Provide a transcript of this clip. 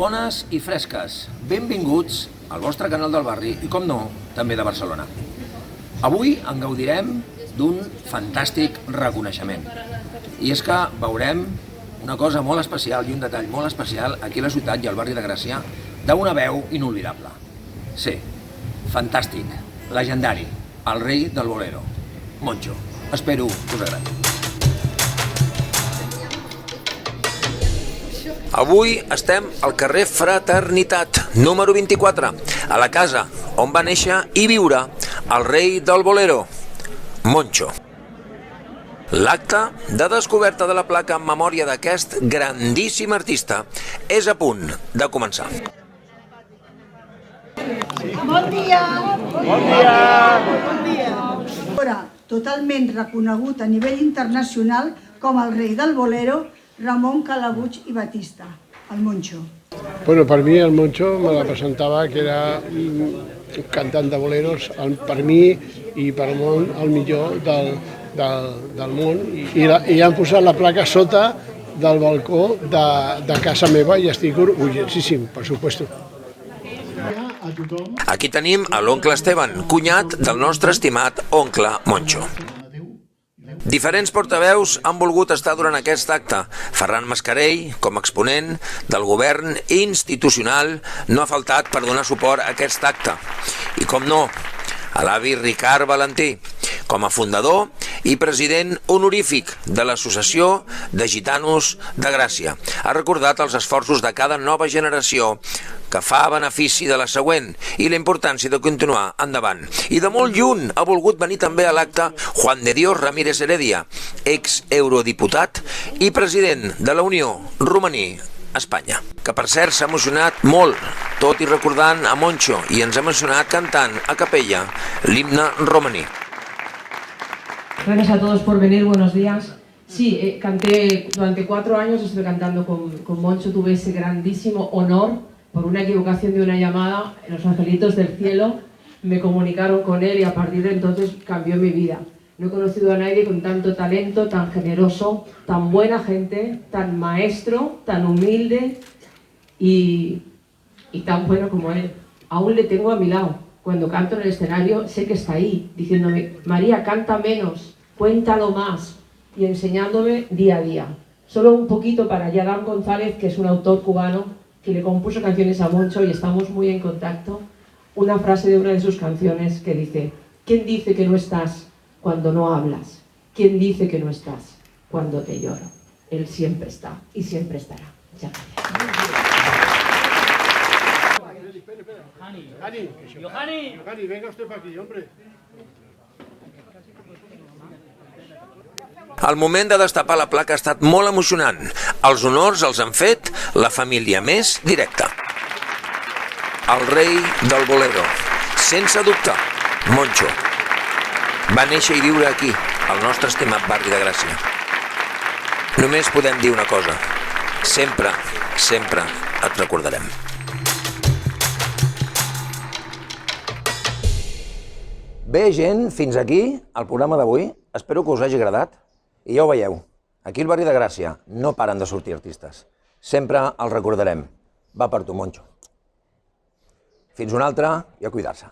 bones i fresques. Benvinguts al vostre canal del barri i, com no, també de Barcelona. Avui en gaudirem d'un fantàstic reconeixement. I és que veurem una cosa molt especial i un detall molt especial aquí a la ciutat i al barri de Gràcia d'una veu inolvidable. Sí, fantàstic, legendari, el rei del bolero, Moncho. Espero que us agradi. Avui estem al carrer Fraternitat, número 24, a la casa on va néixer i viure el rei del bolero, Moncho. L'acte de descoberta de la placa en memòria d'aquest grandíssim artista és a punt de començar. Bon dia! Bon dia! Bon dia! Totalment reconegut a nivell internacional com el rei del bolero, Ramon Calabuig i Batista, el Moncho. Bueno, per mi el Moncho me la presentava que era un cantant de boleros, per mi i per el món el millor del món. I han posat la placa sota del balcó de casa meva i estic orgullosíssim, per supuesto. Aquí tenim a l'oncle Esteban, cunyat del nostre estimat oncle Moncho. Diferents portaveus han volgut estar durant aquest acte. Ferran Mascarell, com a exponent del govern institucional, no ha faltat per donar suport a aquest acte. I com no, a l'avi Ricard Valentí, com a fundador i president honorífic de l'Associació de Gitanos de Gràcia. Ha recordat els esforços de cada nova generació que fa a benefici de la següent i la importància de continuar endavant. I de molt lluny ha volgut venir també a l'acte Juan de Dios Ramírez Heredia, ex-eurodiputat i president de la Unió Romaní Espanya, que per cert s'ha emocionat molt, tot i recordant a Moncho, i ens ha emocionat cantant a capella l'himne romaní. Gracias a todos por venir, buenos días. Sí, canté durante 4 años, estuve cantando con Moncho, tuve ese grandísimo honor, por una equivocación de una llamada, los angelitos del cielo me comunicaron con él y a partir de entonces cambió mi vida. No he conocido a nadie con tanto talento, tan generoso, tan buena gente, tan maestro, tan humilde y tan bueno como él. Aún le tengo a mi lado. Cuando canto en el escenario, sé que está ahí, diciéndome, María, canta menos, cuéntalo más, y enseñándome día a día. Solo un poquito para Yadam González, que es un autor cubano, que le compuso canciones a Moncho y estamos muy en contacto. Una frase de una de sus canciones que dice, ¿quién dice que no estás cuando no hablas? ¿Quién dice que no estás cuando te lloro? Él siempre está y siempre estará. Muchas gracias. Johanny, venga usted para aquí, hombre. El moment de destapar la placa ha estat molt emocionant. Els honors els han fet la família més directa. El rei del bolero, sense dubte, Moncho. Va néixer i viure aquí, al nostre estimat barri de Gràcia. Només podem dir una cosa. Sempre, sempre et recordarem. Bé, gent, fins aquí el programa d'avui. Espero que us hagi agradat. I ja ho veieu, aquí al barri de Gràcia no paren de sortir artistes. Sempre els recordarem. Va per tu, Moncho. Fins una altra i a cuidar-se.